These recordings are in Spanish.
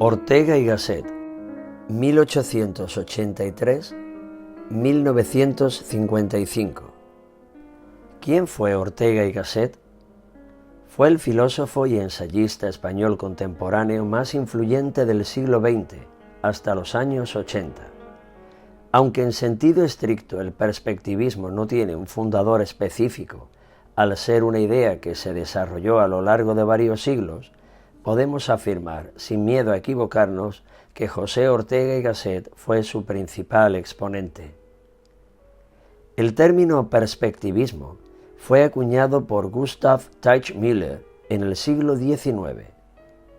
Ortega y Gasset, 1883-1955. ¿Quién fue Ortega y Gasset? Fue el filósofo y ensayista español contemporáneo más influyente del siglo XX, hasta los años 80. Aunque en sentido estricto el perspectivismo no tiene un fundador específico, al ser una idea que se desarrolló a lo largo de varios siglos, podemos afirmar, sin miedo a equivocarnos, que José Ortega y Gasset fue su principal exponente. El término perspectivismo fue acuñado por Gustav Teichmüller en el siglo XIX,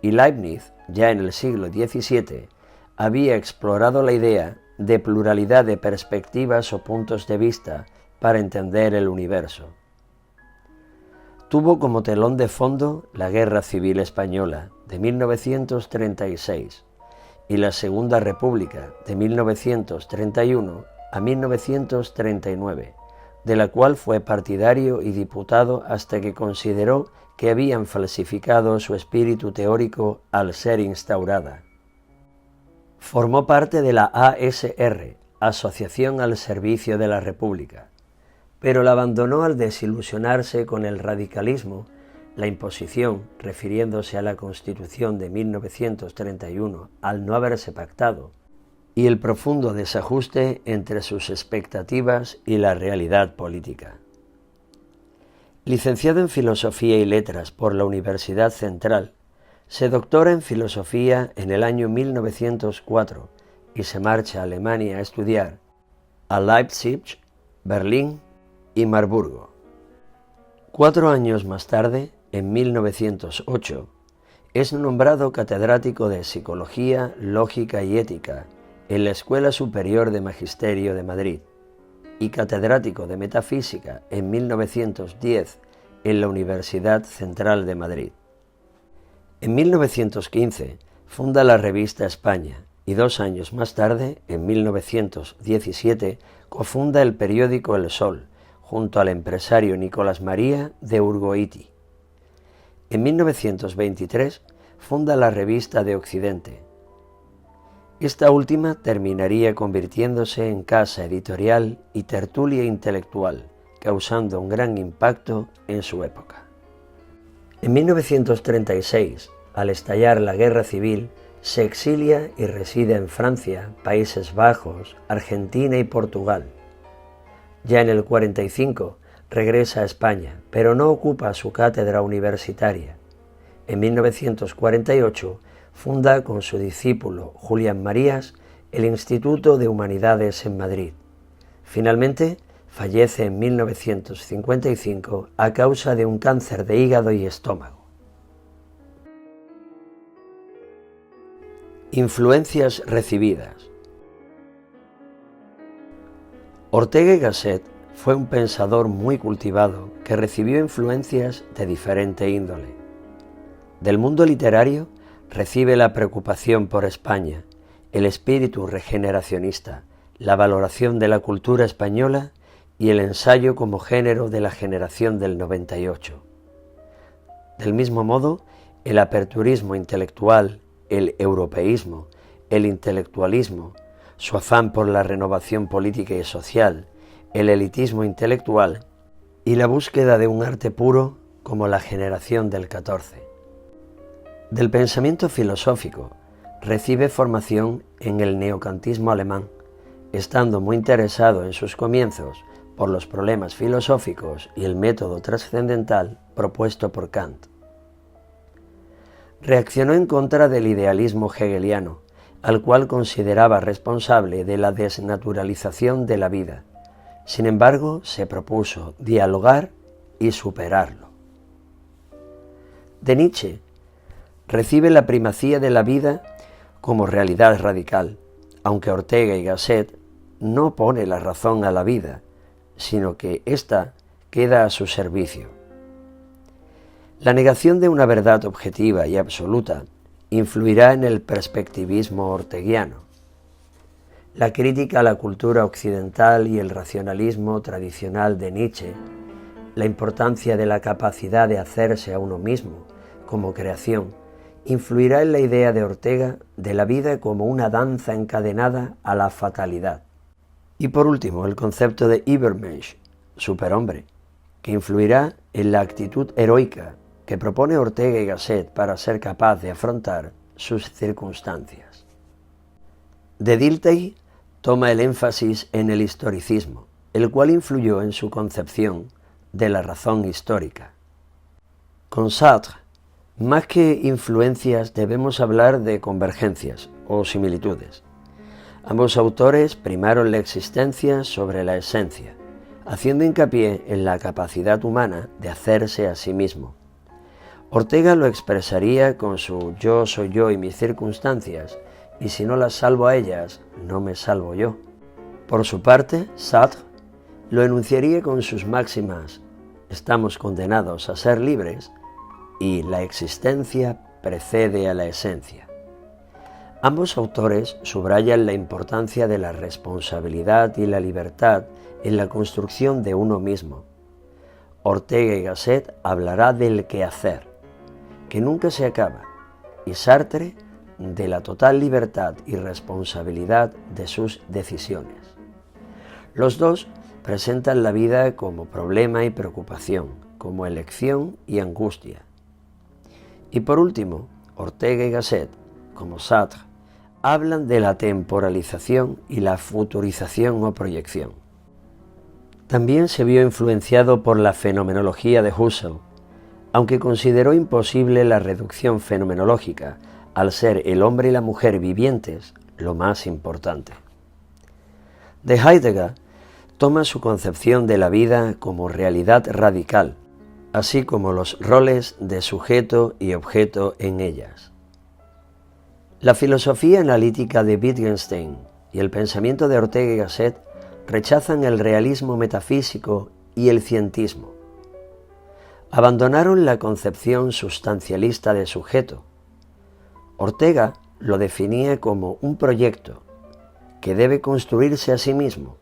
y Leibniz, ya en el siglo XVII, había explorado la idea de pluralidad de perspectivas o puntos de vista para entender el universo. Tuvo como telón de fondo la Guerra Civil Española de 1936 y la Segunda República de 1931 a 1939, de la cual fue partidario y diputado hasta que consideró que habían falsificado su espíritu teórico al ser instaurada. Formó parte de la ASR, Asociación al Servicio de la República, pero la abandonó al desilusionarse con el radicalismo, la imposición, refiriéndose a la Constitución de 1931 al no haberse pactado, y el profundo desajuste entre sus expectativas y la realidad política. Licenciado en Filosofía y Letras por la Universidad Central, se doctora en Filosofía en el año 1904 y se marcha a Alemania a estudiar a Leipzig, Berlín y Marburgo. 4 años más tarde, en 1908, es nombrado catedrático de Psicología, Lógica y Ética en la Escuela Superior de Magisterio de Madrid y catedrático de Metafísica en 1910 en la Universidad Central de Madrid. En 1915 funda la revista España y 2 años más tarde, en 1917, cofunda el periódico El Sol, junto al empresario Nicolás María de Urgoiti. En 1923 funda la Revista de Occidente. Esta última terminaría convirtiéndose en casa editorial y tertulia intelectual, causando un gran impacto en su época. En 1936, al estallar la Guerra Civil, se exilia y reside en Francia, Países Bajos, Argentina y Portugal. Ya en el 45 regresa a España, pero no ocupa su cátedra universitaria. En 1948 funda con su discípulo Julián Marías el Instituto de Humanidades en Madrid. Finalmente fallece en 1955 a causa de un cáncer de hígado y estómago. Influencias recibidas. Ortega y Gasset fue un pensador muy cultivado que recibió influencias de diferente índole. Del mundo literario recibe la preocupación por España, el espíritu regeneracionista, la valoración de la cultura española y el ensayo como género de la generación del 98. Del mismo modo, el aperturismo intelectual, el europeísmo, el intelectualismo, su afán por la renovación política y social, el elitismo intelectual y la búsqueda de un arte puro como la generación del 14. Del pensamiento filosófico recibe formación en el neokantismo alemán, estando muy interesado en sus comienzos por los problemas filosóficos y el método trascendental propuesto por Kant. Reaccionó en contra del idealismo hegeliano, al cual consideraba responsable de la desnaturalización de la vida. Sin embargo, se propuso dialogar y superarlo. De Nietzsche recibe la primacía de la vida como realidad radical, aunque Ortega y Gasset no pone la razón a la vida, sino que ésta queda a su servicio. La negación de una verdad objetiva y absoluta influirá en el perspectivismo orteguiano. La crítica a la cultura occidental y el racionalismo tradicional de Nietzsche, la importancia de la capacidad de hacerse a uno mismo como creación influirá en la idea de Ortega de la vida como una danza encadenada a la fatalidad. Y por último, el concepto de Übermensch, superhombre, que influirá en la actitud heroica que propone Ortega y Gasset para ser capaz de afrontar sus circunstancias. De Dilthey toma el énfasis en el historicismo, el cual influyó en su concepción de la razón histórica. Con Sartre, más que influencias debemos hablar de convergencias o similitudes. Ambos autores primaron la existencia sobre la esencia, haciendo hincapié en la capacidad humana de hacerse a sí mismo. Ortega lo expresaría con su yo soy yo y mis circunstancias, y si no las salvo a ellas, no me salvo yo. Por su parte, Sartre lo enunciaría con sus máximas: estamos condenados a ser libres y la existencia precede a la esencia. Ambos autores subrayan la importancia de la responsabilidad y la libertad en la construcción de uno mismo. Ortega y Gasset hablará del quehacer, que nunca se acaba, y Sartre de la total libertad y responsabilidad de sus decisiones. Los dos presentan la vida como problema y preocupación, como elección y angustia. Y por último, Ortega y Gasset, como Sartre, hablan de la temporalización y la futurización o proyección. También se vio influenciado por la fenomenología de Husserl, aunque consideró imposible la reducción fenomenológica, al ser el hombre y la mujer vivientes lo más importante. De Heidegger toma su concepción de la vida como realidad radical, así como los roles de sujeto y objeto en ellas. La filosofía analítica de Wittgenstein y el pensamiento de Ortega y Gasset rechazan el realismo metafísico y el cientismo. Abandonaron la concepción sustancialista de sujeto. Ortega lo definía como un proyecto que debe construirse a sí mismo,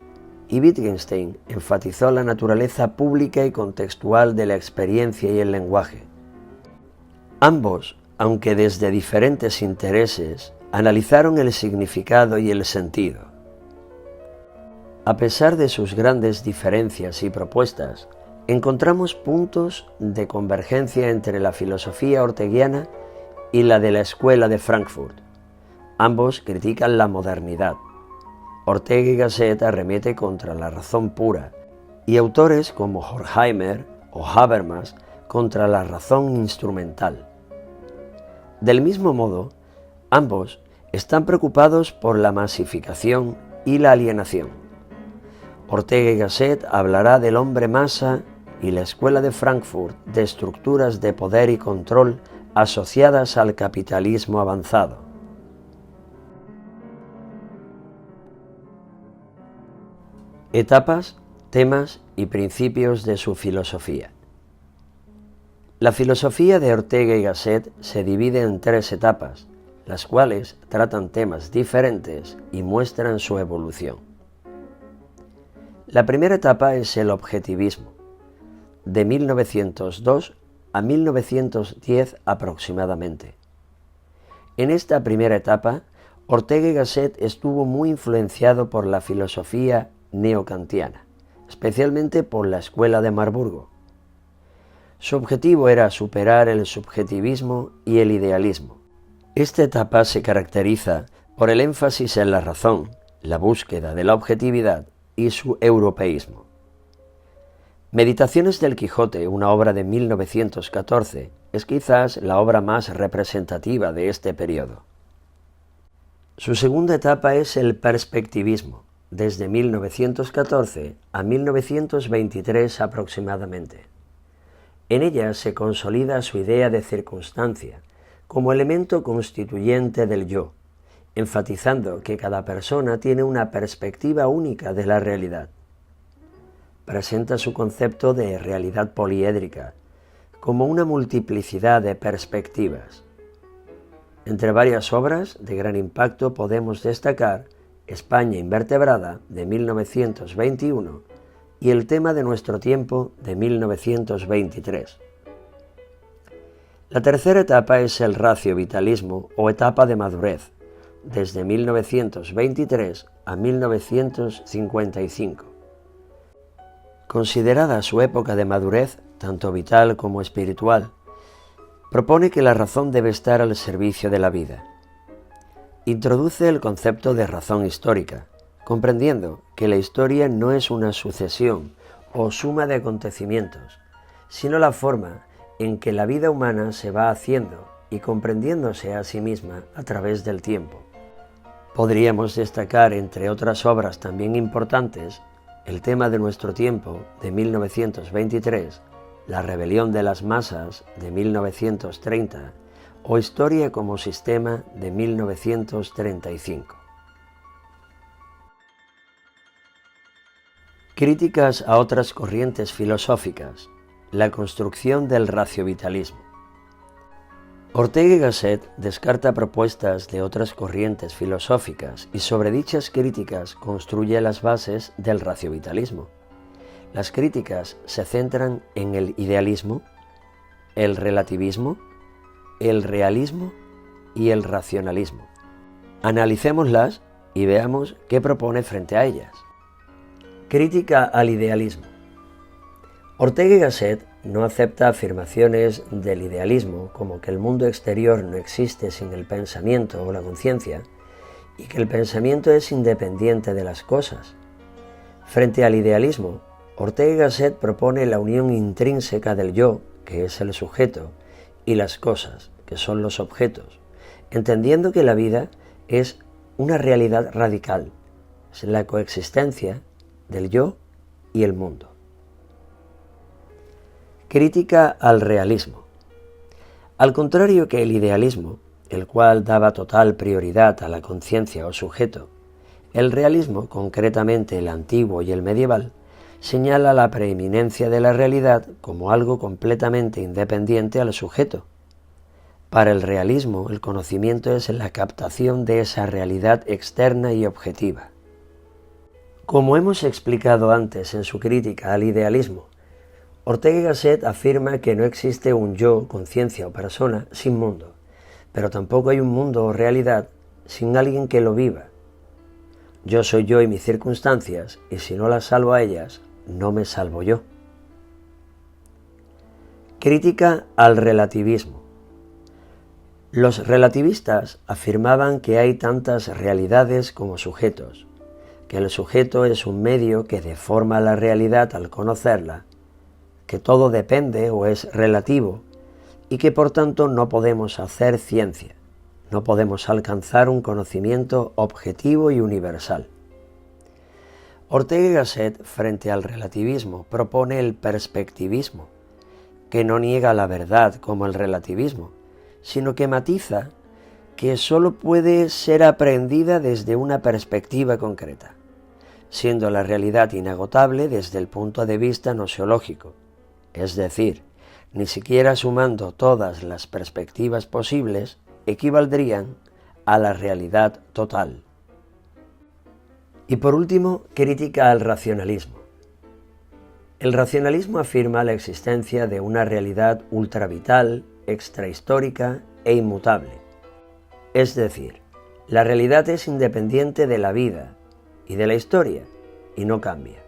y Wittgenstein enfatizó la naturaleza pública y contextual de la experiencia y el lenguaje. Ambos, aunque desde diferentes intereses, analizaron el significado y el sentido. A pesar de sus grandes diferencias y propuestas, encontramos puntos de convergencia entre la filosofía orteguiana y la de la Escuela de Frankfurt. Ambos critican la modernidad. Ortega y Gasset arremete contra la razón pura, y autores como Horkheimer o Habermas contra la razón instrumental. Del mismo modo, ambos están preocupados por la masificación y la alienación. Ortega y Gasset hablará del hombre masa y la Escuela de Frankfurt de estructuras de poder y control asociadas al capitalismo avanzado. Etapas, temas y principios de su filosofía. La filosofía de Ortega y Gasset se divide en 3 etapas, las cuales tratan temas diferentes y muestran su evolución. La primera etapa es el objetivismo, de 1902 a 1910 aproximadamente. En esta primera etapa, Ortega y Gasset estuvo muy influenciado por la filosofía neokantiana, especialmente por la Escuela de Marburgo. Su objetivo era superar el subjetivismo y el idealismo. Esta etapa se caracteriza por el énfasis en la razón, la búsqueda de la objetividad y su europeísmo. Meditaciones del Quijote, una obra de 1914, es quizás la obra más representativa de este periodo. Su segunda etapa es el perspectivismo, desde 1914 a 1923 aproximadamente. En ella se consolida su idea de circunstancia como elemento constituyente del yo, enfatizando que cada persona tiene una perspectiva única de la realidad. Presenta su concepto de realidad poliédrica como una multiplicidad de perspectivas. Entre varias obras de gran impacto podemos destacar España invertebrada, de 1921, y El tema de nuestro tiempo, de 1923. La tercera etapa es el racio-vitalismo o etapa de madurez, desde 1923 a 1955. Considerada su época de madurez, tanto vital como espiritual, propone que la razón debe estar al servicio de la vida. Introduce el concepto de razón histórica, comprendiendo que la historia no es una sucesión o suma de acontecimientos, sino la forma en que la vida humana se va haciendo y comprendiéndose a sí misma a través del tiempo. Podríamos destacar, entre otras obras también importantes, El tema de nuestro tiempo, de 1923, La rebelión de las masas, de 1930, o Historia como sistema, de 1935. Críticas a otras corrientes filosóficas. La construcción del raciovitalismo. Ortega y Gasset descarta propuestas de otras corrientes filosóficas y sobre dichas críticas construye las bases del raciovitalismo. Las críticas se centran en el idealismo, el relativismo, el realismo y el racionalismo. Analicémoslas y veamos qué propone frente a ellas. Crítica al idealismo. Ortega y Gasset no acepta afirmaciones del idealismo como que el mundo exterior no existe sin el pensamiento o la conciencia y que el pensamiento es independiente de las cosas. Frente al idealismo, Ortega y Gasset propone la unión intrínseca del yo, que es el sujeto, y las cosas, que son los objetos, entendiendo que la vida es una realidad radical, es la coexistencia del yo y el mundo. Crítica al realismo. Al contrario que el idealismo, el cual daba total prioridad a la conciencia o sujeto, el realismo, concretamente el antiguo y el medieval, señala la preeminencia de la realidad como algo completamente independiente al sujeto. Para el realismo, el conocimiento es la captación de esa realidad externa y objetiva. Como hemos explicado antes en su crítica al idealismo, Ortega y Gasset afirma que no existe un yo, conciencia o persona sin mundo, pero tampoco hay un mundo o realidad sin alguien que lo viva. Yo soy yo y mis circunstancias, y si no las salvo a ellas, no me salvo yo. Crítica al relativismo. Los relativistas afirmaban que hay tantas realidades como sujetos, que el sujeto es un medio que deforma la realidad al conocerla, que todo depende o es relativo y que por tanto no podemos hacer ciencia, no podemos alcanzar un conocimiento objetivo y universal. Ortega y Gasset, frente al relativismo, propone el perspectivismo, que no niega la verdad como el relativismo, sino que matiza que sólo puede ser aprendida desde una perspectiva concreta, siendo la realidad inagotable desde el punto de vista nosiológico, es decir, ni siquiera sumando todas las perspectivas posibles equivaldrían a la realidad total. Y por último, crítica al racionalismo. El racionalismo afirma la existencia de una realidad ultravital, extrahistórica e inmutable. Es decir, la realidad es independiente de la vida y de la historia y no cambia.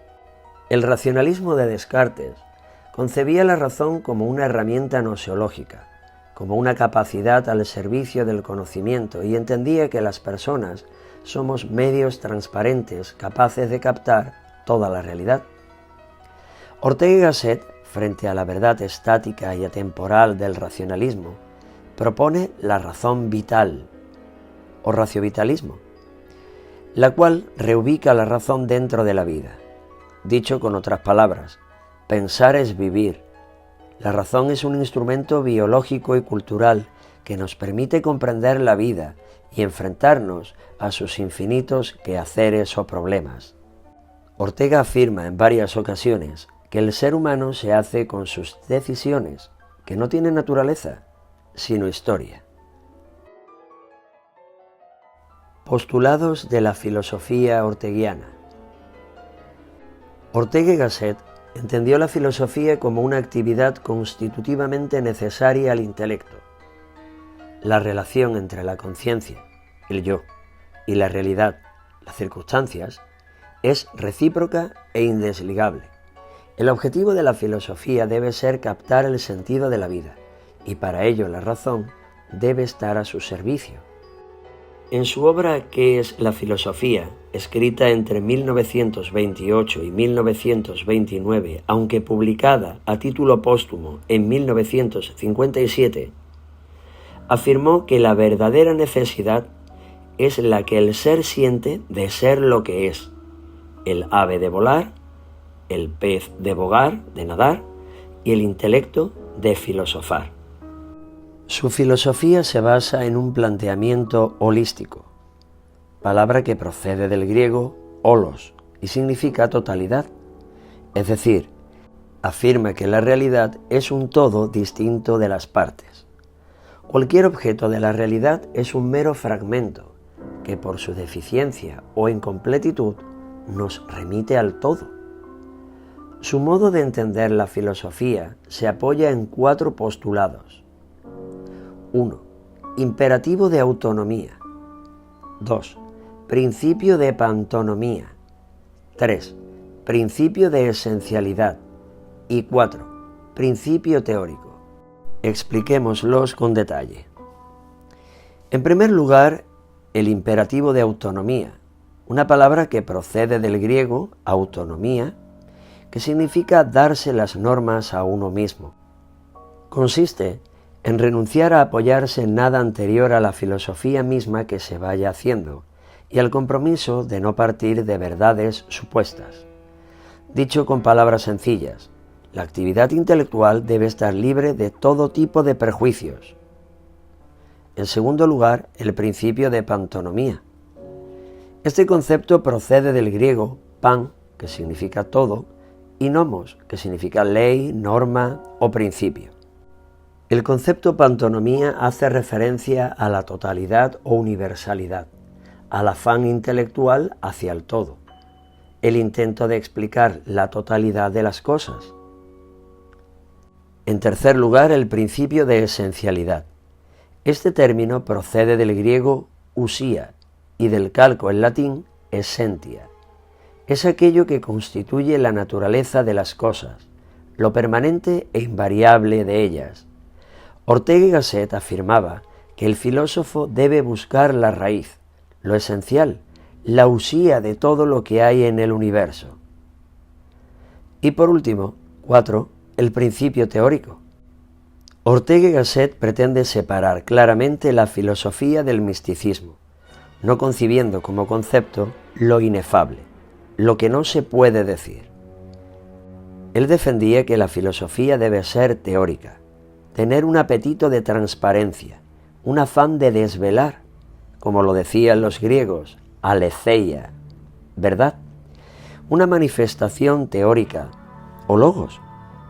El racionalismo de Descartes concebía la razón como una herramienta nosiológica, como una capacidad al servicio del conocimiento y entendía que las personas somos medios transparentes capaces de captar toda la realidad. Ortega y Gasset, frente a la verdad estática y atemporal del racionalismo, propone la razón vital, o raciovitalismo, la cual reubica la razón dentro de la vida. Dicho con otras palabras, pensar es vivir. La razón es un instrumento biológico y cultural que nos permite comprender la vida y enfrentarnos a sus infinitos quehaceres o problemas. Ortega afirma en varias ocasiones que el ser humano se hace con sus decisiones, que no tienen naturaleza, sino historia. Postulados de la filosofía orteguiana. Ortega y Gasset Entendió la filosofía como una actividad constitutivamente necesaria al intelecto. La relación entre la conciencia, el yo, y la realidad, las circunstancias, es recíproca e indesligable. El objetivo de la filosofía debe ser captar el sentido de la vida, y para ello la razón debe estar a su servicio. En su obra ¿Qué es la filosofía?, escrita entre 1928 y 1929, aunque publicada a título póstumo en 1957, afirmó que la verdadera necesidad es la que el ser siente de ser lo que es, el ave de volar, el pez de bogar, de nadar, y el intelecto de filosofar. Su filosofía se basa en un planteamiento holístico, palabra que procede del griego holos y significa totalidad, es decir, afirma que la realidad es un todo distinto de las partes. Cualquier objeto de la realidad es un mero fragmento que por su deficiencia o incompletitud nos remite al todo. Su modo de entender la filosofía se apoya en 4 postulados. 1. Imperativo de autonomía. 2. Principio de pantonomía. 3. Principio de esencialidad. Y 4. Principio teórico. Expliquémoslos con detalle. En primer lugar, el imperativo de autonomía, una palabra que procede del griego autonomía, que significa darse las normas a uno mismo. Consiste en renunciar a apoyarse en nada anterior a la filosofía misma que se vaya haciendo y al compromiso de no partir de verdades supuestas. Dicho con palabras sencillas, la actividad intelectual debe estar libre de todo tipo de prejuicios. En segundo lugar, el principio de pantonomía. Este concepto procede del griego pan, que significa todo, y nomos, que significa ley, norma o principio. El concepto pantonomía hace referencia a la totalidad o universalidad, al afán intelectual hacia el todo, el intento de explicar la totalidad de las cosas. En tercer lugar, el principio de esencialidad. Este término procede del griego usía y del calco en latín essentia. Es aquello que constituye la naturaleza de las cosas, lo permanente e invariable de ellas. Ortega y Gasset afirmaba que el filósofo debe buscar la raíz, lo esencial, la usía de todo lo que hay en el universo. Y por último, 4. El principio teórico. Ortega y Gasset pretende separar claramente la filosofía del misticismo, no concibiendo como concepto lo inefable, lo que no se puede decir. Él defendía que la filosofía debe ser teórica, tener un apetito de transparencia, un afán de desvelar, como lo decían los griegos, aletheia, verdad, una manifestación teórica o logos,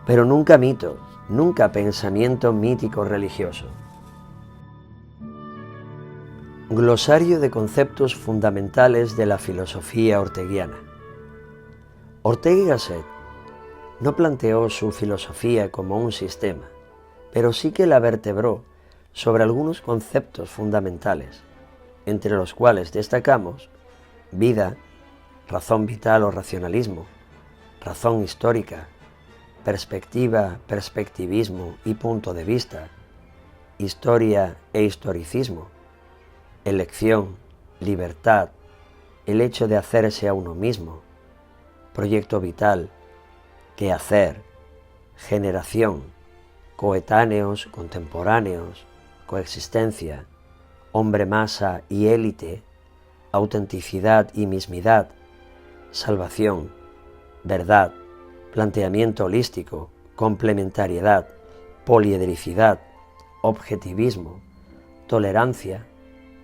pero nunca mito, nunca pensamiento mítico religioso. Glosario de conceptos fundamentales de la filosofía orteguiana. Ortega y Gasset no planteó su filosofía como un sistema, pero sí que la vertebró sobre algunos conceptos fundamentales, entre los cuales destacamos vida, razón vital o racionalismo, razón histórica, perspectiva, perspectivismo y punto de vista, historia e historicismo, elección, libertad, el hecho de hacerse a uno mismo, proyecto vital, quehacer, generación, coetáneos, contemporáneos, coexistencia, hombre-masa y élite, autenticidad y mismidad, salvación, verdad, planteamiento holístico, complementariedad, poliedricidad, objetivismo, tolerancia,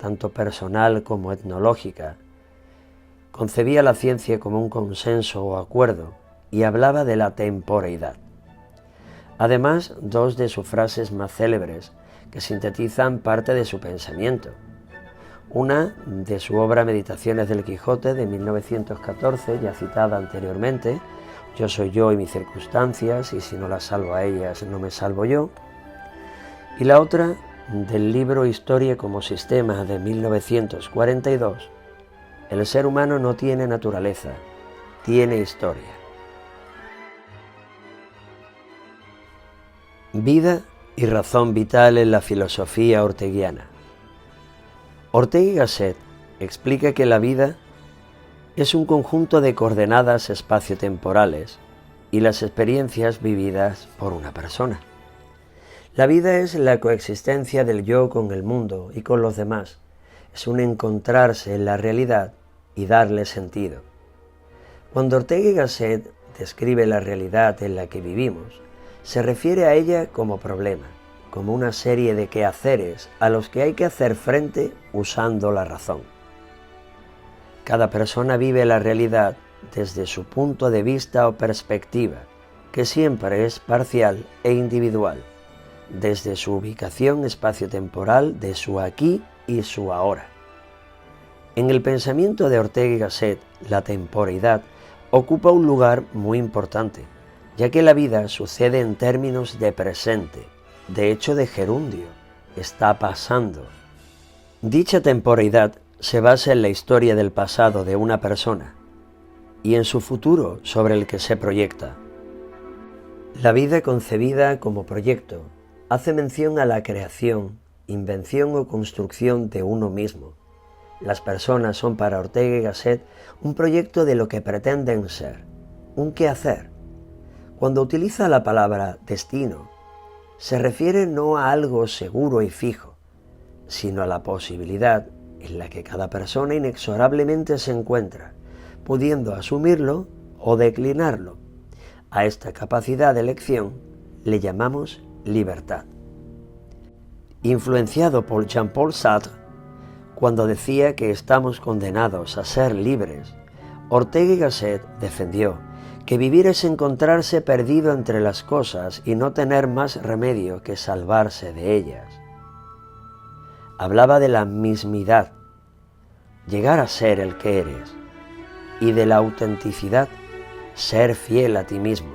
tanto personal como etnológica. Concebía la ciencia como un consenso o acuerdo y hablaba de la temporeidad. Además, 2 de sus frases más célebres que sintetizan parte de su pensamiento. Una de su obra Meditaciones del Quijote de 1914, ya citada anteriormente, Yo soy yo y mis circunstancias, y si no las salvo a ellas, no me salvo yo. Y la otra, del libro Historia como Sistema de 1942, el ser humano no tiene naturaleza, tiene historia. Vida y razón vital en la filosofía orteguiana. Ortega y Gasset explica que la vida es un conjunto de coordenadas espaciotemporales y las experiencias vividas por una persona. La vida es la coexistencia del yo con el mundo y con los demás. Es un encontrarse en la realidad y darle sentido. Cuando Ortega y Gasset describe la realidad en la que vivimos, se refiere a ella como problema, como una serie de quehaceres a los que hay que hacer frente usando la razón. Cada persona vive la realidad desde su punto de vista o perspectiva, que siempre es parcial e individual, desde su ubicación espaciotemporal de su aquí y su ahora. En el pensamiento de Ortega y Gasset, la temporalidad ocupa un lugar muy importante, ya que la vida sucede en términos de presente, de hecho de gerundio, está pasando. Dicha temporalidad se basa en la historia del pasado de una persona y en su futuro sobre el que se proyecta. La vida concebida como proyecto hace mención a la creación, invención o construcción de uno mismo. Las personas son para Ortega y Gasset un proyecto de lo que pretenden ser, un quehacer. Cuando utiliza la palabra destino, se refiere no a algo seguro y fijo, sino a la posibilidad en la que cada persona inexorablemente se encuentra, pudiendo asumirlo o declinarlo. A esta capacidad de elección le llamamos libertad. Influenciado por Jean-Paul Sartre, cuando decía que estamos condenados a ser libres, Ortega y Gasset defendió que vivir es encontrarse perdido entre las cosas y no tener más remedio que salvarse de ellas. Hablaba de la mismidad, llegar a ser el que eres, y de la autenticidad, ser fiel a ti mismo.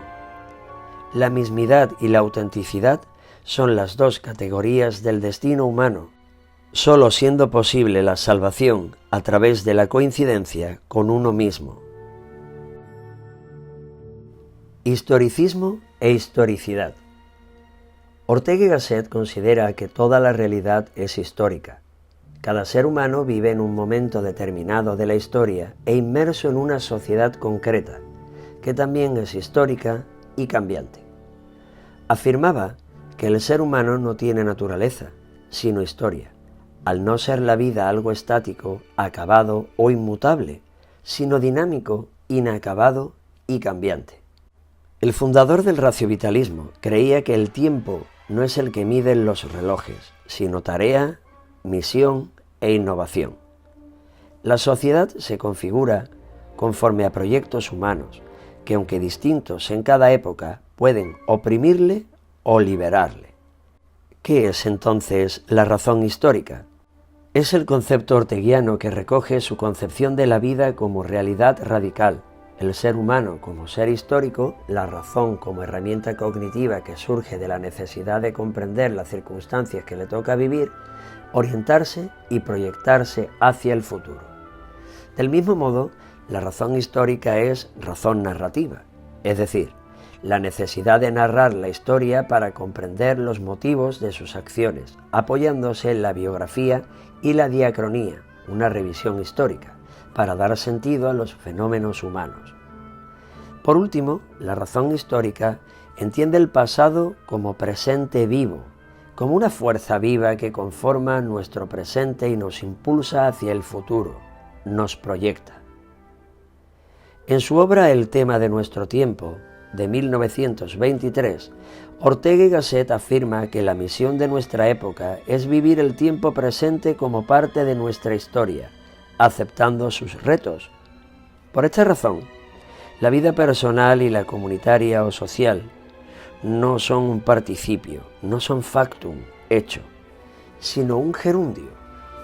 La mismidad y la autenticidad son las dos categorías del destino humano, solo siendo posible la salvación a través de la coincidencia con uno mismo. Historicismo e historicidad. Ortega y Gasset considera que toda la realidad es histórica. Cada ser humano vive en un momento determinado de la historia e inmerso en una sociedad concreta, que también es histórica y cambiante. Afirmaba que el ser humano no tiene naturaleza, sino historia, al no ser la vida algo estático, acabado o inmutable, sino dinámico, inacabado y cambiante. El fundador del raciovitalismo creía que el tiempo no es el que miden los relojes, sino tarea, misión e innovación. La sociedad se configura conforme a proyectos humanos, que aunque distintos en cada época, pueden oprimirle o liberarle. ¿Qué es entonces la razón histórica? Es el concepto orteguiano que recoge su concepción de la vida como realidad radical, el ser humano como ser histórico, la razón como herramienta cognitiva que surge de la necesidad de comprender las circunstancias que le toca vivir, orientarse y proyectarse hacia el futuro. Del mismo modo, la razón histórica es razón narrativa, es decir, la necesidad de narrar la historia para comprender los motivos de sus acciones, apoyándose en la biografía y la diacronía, una revisión histórica, para dar sentido a los fenómenos humanos. Por último, la razón histórica entiende el pasado como presente vivo, como una fuerza viva que conforma nuestro presente y nos impulsa hacia el futuro, nos proyecta. En su obra El tema de nuestro tiempo, de 1923, Ortega y Gasset afirma que la misión de nuestra época es vivir el tiempo presente como parte de nuestra historia, aceptando sus retos. Por esta razón, la vida personal y la comunitaria o social no son un participio, no son factum, hecho, sino un gerundio,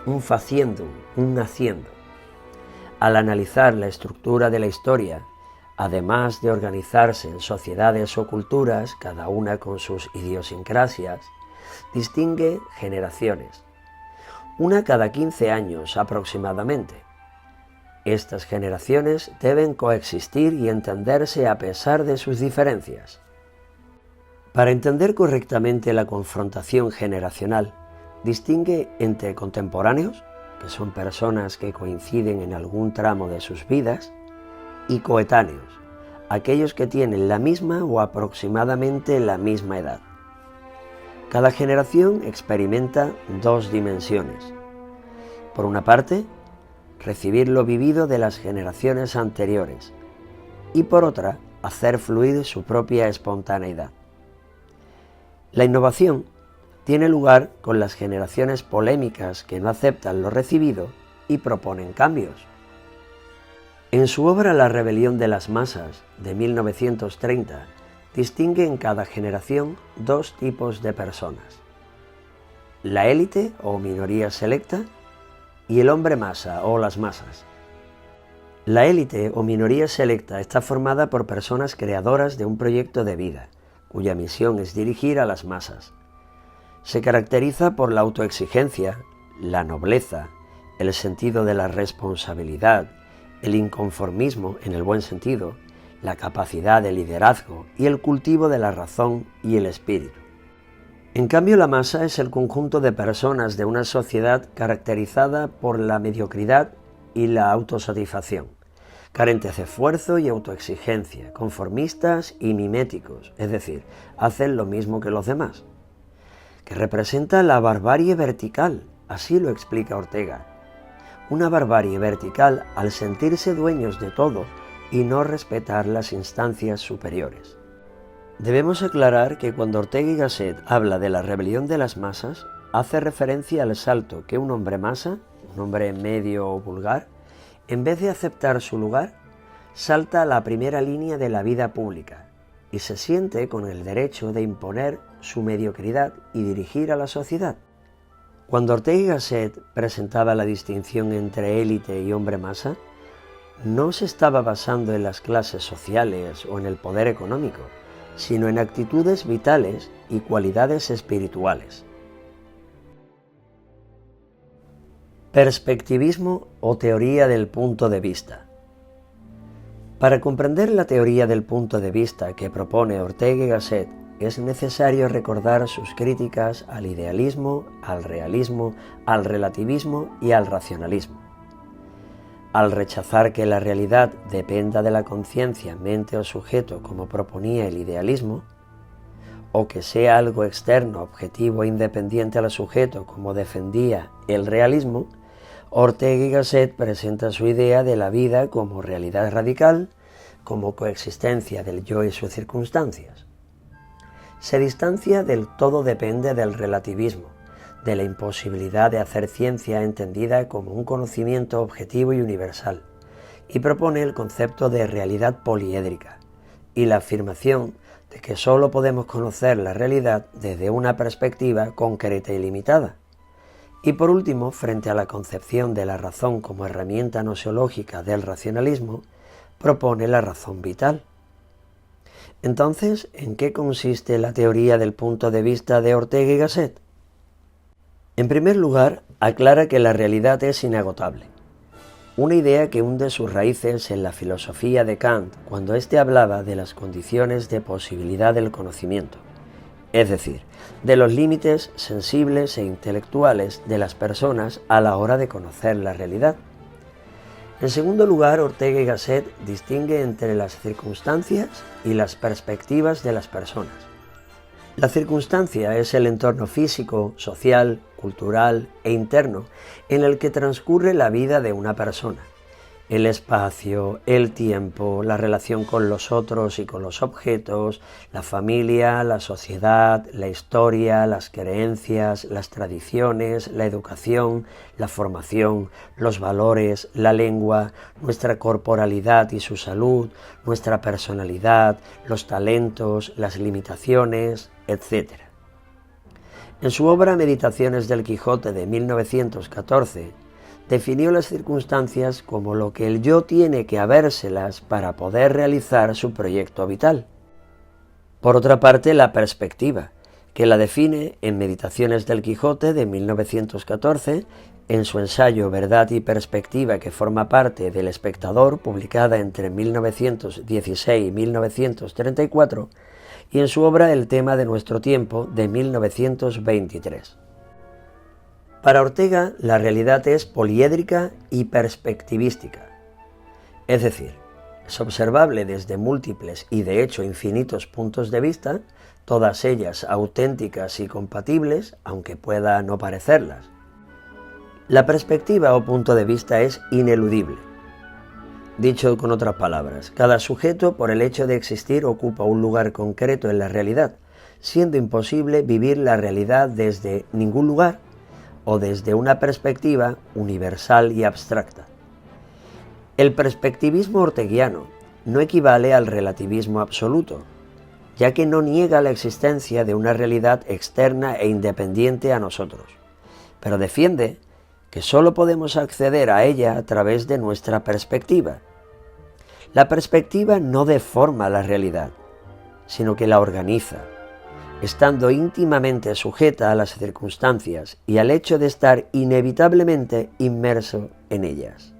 un faciendum, un haciendo. Al analizar la estructura de la historia, además de organizarse en sociedades o culturas, cada una con sus idiosincrasias, distingue generaciones, una cada 15 años aproximadamente. Estas generaciones deben coexistir y entenderse a pesar de sus diferencias. Para entender correctamente la confrontación generacional, distingue entre contemporáneos, que son personas que coinciden en algún tramo de sus vidas, y coetáneos, aquellos que tienen la misma o aproximadamente la misma edad. Cada generación experimenta dos dimensiones. Por una parte, recibir lo vivido de las generaciones anteriores y por otra, hacer fluir su propia espontaneidad. La innovación tiene lugar con las generaciones polémicas que no aceptan lo recibido y proponen cambios. En su obra La rebelión de las masas, de 1930, distingue en cada generación dos tipos de personas: la élite o minoría selecta y el hombre masa o las masas. La élite o minoría selecta está formada por personas creadoras de un proyecto de vida, cuya misión es dirigir a las masas. Se caracteriza por la autoexigencia, la nobleza, el sentido de la responsabilidad, el inconformismo en el buen sentido, la capacidad de liderazgo y el cultivo de la razón y el espíritu. En cambio, la masa es el conjunto de personas de una sociedad caracterizada por la mediocridad y la autosatisfacción, carentes de esfuerzo y autoexigencia, conformistas y miméticos, es decir, hacen lo mismo que los demás, que representa la barbarie vertical, así lo explica Ortega. Una barbarie vertical al sentirse dueños de todo y no respetar las instancias superiores. Debemos aclarar que cuando Ortega y Gasset habla de la rebelión de las masas, hace referencia al salto que un hombre masa, un hombre medio o vulgar, en vez de aceptar su lugar, salta a la primera línea de la vida pública y se siente con el derecho de imponer su mediocridad y dirigir a la sociedad. Cuando Ortega y Gasset presentaba la distinción entre élite y hombre masa, no se estaba basando en las clases sociales o en el poder económico, sino en actitudes vitales y cualidades espirituales. Perspectivismo o teoría del punto de vista. Para comprender la teoría del punto de vista que propone Ortega y Gasset, es necesario recordar sus críticas al idealismo, al realismo, al relativismo y al racionalismo. Al rechazar que la realidad dependa de la conciencia, mente o sujeto como proponía el idealismo, o que sea algo externo, objetivo e independiente al sujeto como defendía el realismo, Ortega y Gasset presenta su idea de la vida como realidad radical, como coexistencia del yo y sus circunstancias. Se distancia del todo depende del relativismo, de la imposibilidad de hacer ciencia entendida como un conocimiento objetivo y universal, y propone el concepto de realidad poliédrica y la afirmación de que sólo podemos conocer la realidad desde una perspectiva concreta y limitada. Y por último, frente a la concepción de la razón como herramienta noseológica del racionalismo, propone la razón vital. Entonces, ¿en qué consiste la teoría del punto de vista de Ortega y Gasset? En primer lugar, aclara que la realidad es inagotable, una idea que hunde sus raíces en la filosofía de Kant cuando éste hablaba de las condiciones de posibilidad del conocimiento, es decir, de los límites sensibles e intelectuales de las personas a la hora de conocer la realidad. En segundo lugar, Ortega y Gasset distingue entre las circunstancias y las perspectivas de las personas. La circunstancia es el entorno físico, social, cultural e interno en el que transcurre la vida de una persona. El espacio, el tiempo, la relación con los otros y con los objetos, la familia, la sociedad, la historia, las creencias, las tradiciones, la educación, la formación, los valores, la lengua, nuestra corporalidad y su salud, nuestra personalidad, los talentos, las limitaciones, etc. En su obra Meditaciones del Quijote de 1914, definió las circunstancias como lo que el yo tiene que habérselas para poder realizar su proyecto vital. Por otra parte, la perspectiva, que la define en Meditaciones del Quijote de 1914, en su ensayo Verdad y Perspectiva, que forma parte del Espectador, publicada entre 1916 y 1934, y en su obra El tema de nuestro tiempo, de 1923. Para Ortega, la realidad es poliédrica y perspectivística, es decir, es observable desde múltiples y de hecho infinitos puntos de vista, todas ellas auténticas y compatibles, aunque pueda no parecerlas. La perspectiva o punto de vista es ineludible. Dicho con otras palabras, cada sujeto, por el hecho de existir, ocupa un lugar concreto en la realidad, siendo imposible vivir la realidad desde ningún lugar o desde una perspectiva universal y abstracta. El perspectivismo orteguiano no equivale al relativismo absoluto, ya que no niega la existencia de una realidad externa e independiente a nosotros, pero defiende que solo podemos acceder a ella a través de nuestra perspectiva. La perspectiva no deforma la realidad, sino que la organiza, estando íntimamente sujeta a las circunstancias y al hecho de estar inevitablemente inmerso en ellas.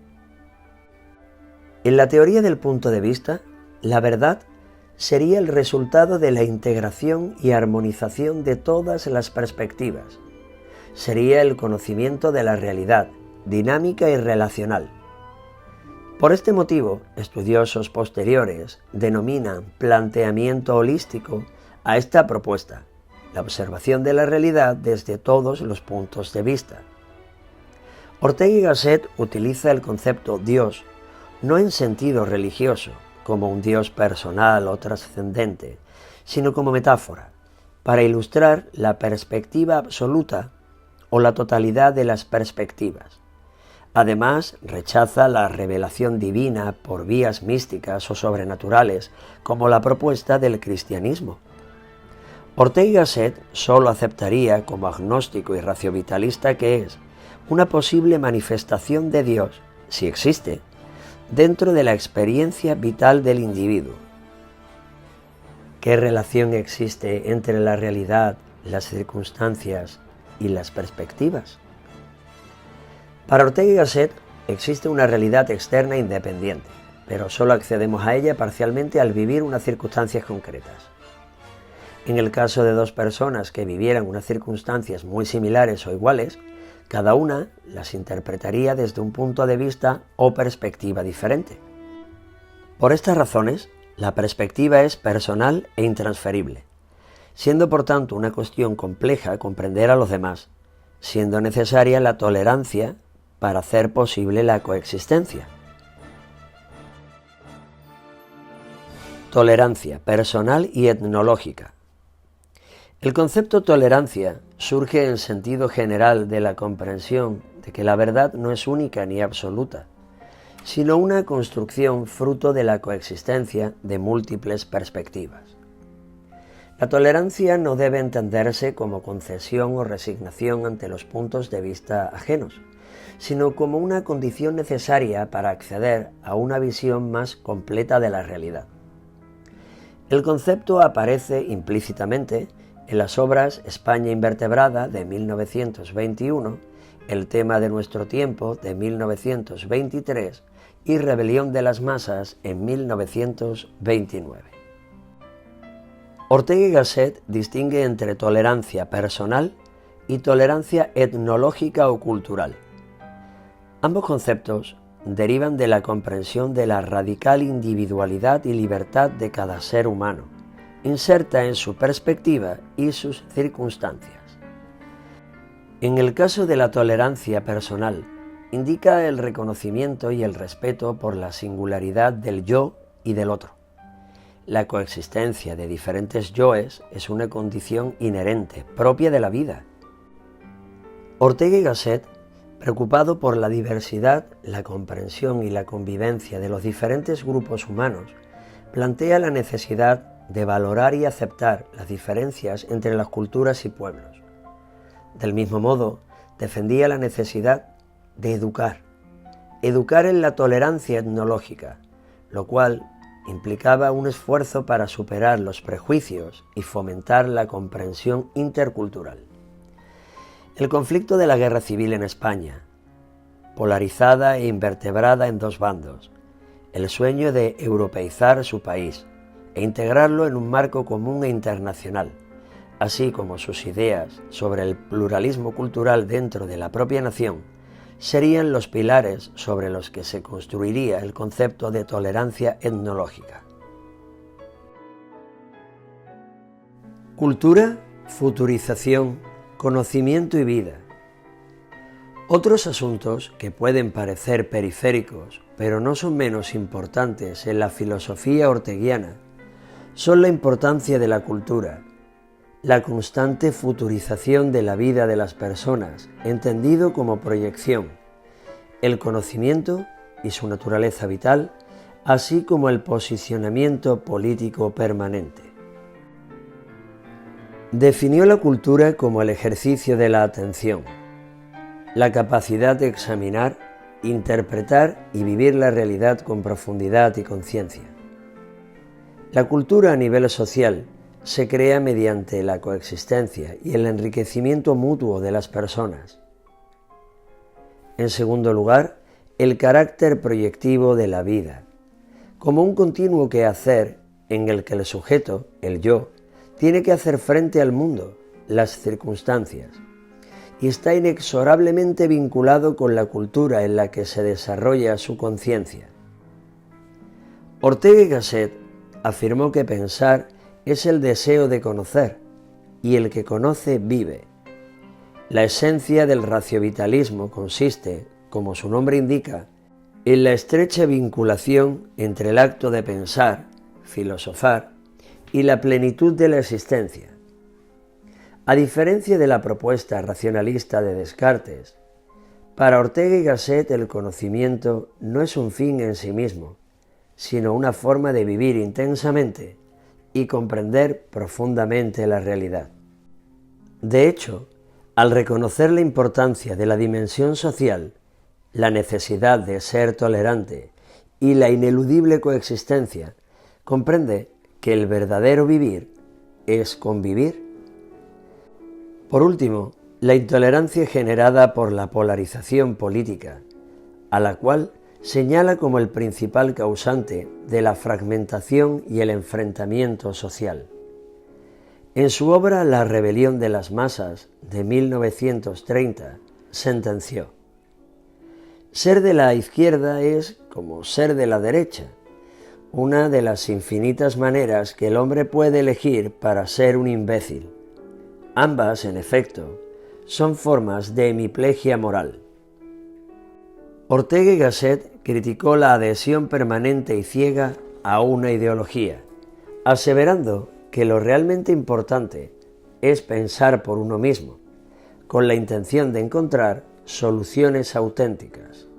En la teoría del punto de vista, la verdad sería el resultado de la integración y armonización de todas las perspectivas. Sería el conocimiento de la realidad, dinámica y relacional. Por este motivo, estudiosos posteriores denominan planteamiento holístico a esta propuesta, la observación de la realidad desde todos los puntos de vista. Ortega y Gasset utiliza el concepto Dios no en sentido religioso, como un Dios personal o trascendente, sino como metáfora, para ilustrar la perspectiva absoluta o la totalidad de las perspectivas. Además, rechaza la revelación divina por vías místicas o sobrenaturales, como la propuesta del cristianismo. Ortega y Gasset solo aceptaría como agnóstico y raciovitalista que es una posible manifestación de Dios, si existe, dentro de la experiencia vital del individuo. ¿Qué relación existe entre la realidad, las circunstancias y las perspectivas? Para Ortega y Gasset existe una realidad externa independiente, pero solo accedemos a ella parcialmente al vivir unas circunstancias concretas. En el caso de dos personas que vivieran unas circunstancias muy similares o iguales, cada una las interpretaría desde un punto de vista o perspectiva diferente. Por estas razones, la perspectiva es personal e intransferible, siendo por tanto una cuestión compleja comprender a los demás, siendo necesaria la tolerancia para hacer posible la coexistencia. Tolerancia personal y etnológica. El concepto tolerancia surge en sentido general de la comprensión de que la verdad no es única ni absoluta, sino una construcción fruto de la coexistencia de múltiples perspectivas. La tolerancia no debe entenderse como concesión o resignación ante los puntos de vista ajenos, sino como una condición necesaria para acceder a una visión más completa de la realidad. El concepto aparece implícitamente en las obras España invertebrada de 1921, El tema de nuestro tiempo de 1923 y Rebelión de las masas en 1929. Ortega y Gasset distingue entre tolerancia personal y tolerancia etnológica o cultural. Ambos conceptos derivan de la comprensión de la radical individualidad y libertad de cada ser humano, inserta en su perspectiva y sus circunstancias. En el caso de la tolerancia personal, indica el reconocimiento y el respeto por la singularidad del yo y del otro. La coexistencia de diferentes yoes es una condición inherente, propia de la vida. Ortega y Gasset, preocupado por la diversidad, la comprensión y la convivencia de los diferentes grupos humanos, plantea la necesidad de valorar y aceptar las diferencias entre las culturas y pueblos. Del mismo modo, defendía la necesidad de educar, educar en la tolerancia etnológica, lo cual implicaba un esfuerzo para superar los prejuicios y fomentar la comprensión intercultural. El conflicto de la Guerra Civil en España, polarizada e invertebrada en dos bandos, el sueño de europeizar su país e integrarlo en un marco común e internacional, así como sus ideas sobre el pluralismo cultural dentro de la propia nación, serían los pilares sobre los que se construiría el concepto de tolerancia etnológica. Cultura, futurización, conocimiento y vida. Otros asuntos que pueden parecer periféricos, pero no son menos importantes en la filosofía orteguiana, son la importancia de la cultura, la constante futurización de la vida de las personas, entendido como proyección, el conocimiento y su naturaleza vital, así como el posicionamiento político permanente. Definió la cultura como el ejercicio de la atención, la capacidad de examinar, interpretar y vivir la realidad con profundidad y conciencia. La cultura a nivel social se crea mediante la coexistencia y el enriquecimiento mutuo de las personas. En segundo lugar, el carácter proyectivo de la vida, como un continuo quehacer en el que el sujeto, el yo, tiene que hacer frente al mundo, las circunstancias, y está inexorablemente vinculado con la cultura en la que se desarrolla su conciencia. Ortega y Gasset afirmó que pensar es el deseo de conocer, y el que conoce vive. La esencia del raciovitalismo consiste, como su nombre indica, en la estrecha vinculación entre el acto de pensar, filosofar, y la plenitud de la existencia. A diferencia de la propuesta racionalista de Descartes, para Ortega y Gasset el conocimiento no es un fin en sí mismo, sino una forma de vivir intensamente y comprender profundamente la realidad. De hecho, al reconocer la importancia de la dimensión social, la necesidad de ser tolerante y la ineludible coexistencia, comprende que el verdadero vivir es convivir. Por último, la intolerancia generada por la polarización política, a la cual señala como el principal causante de la fragmentación y el enfrentamiento social. En su obra La rebelión de las masas, de 1930, sentenció: ser de la izquierda es como ser de la derecha, una de las infinitas maneras que el hombre puede elegir para ser un imbécil. Ambas, en efecto, son formas de hemiplegia moral. Ortega y Gasset criticó la adhesión permanente y ciega a una ideología, aseverando que lo realmente importante es pensar por uno mismo, con la intención de encontrar soluciones auténticas.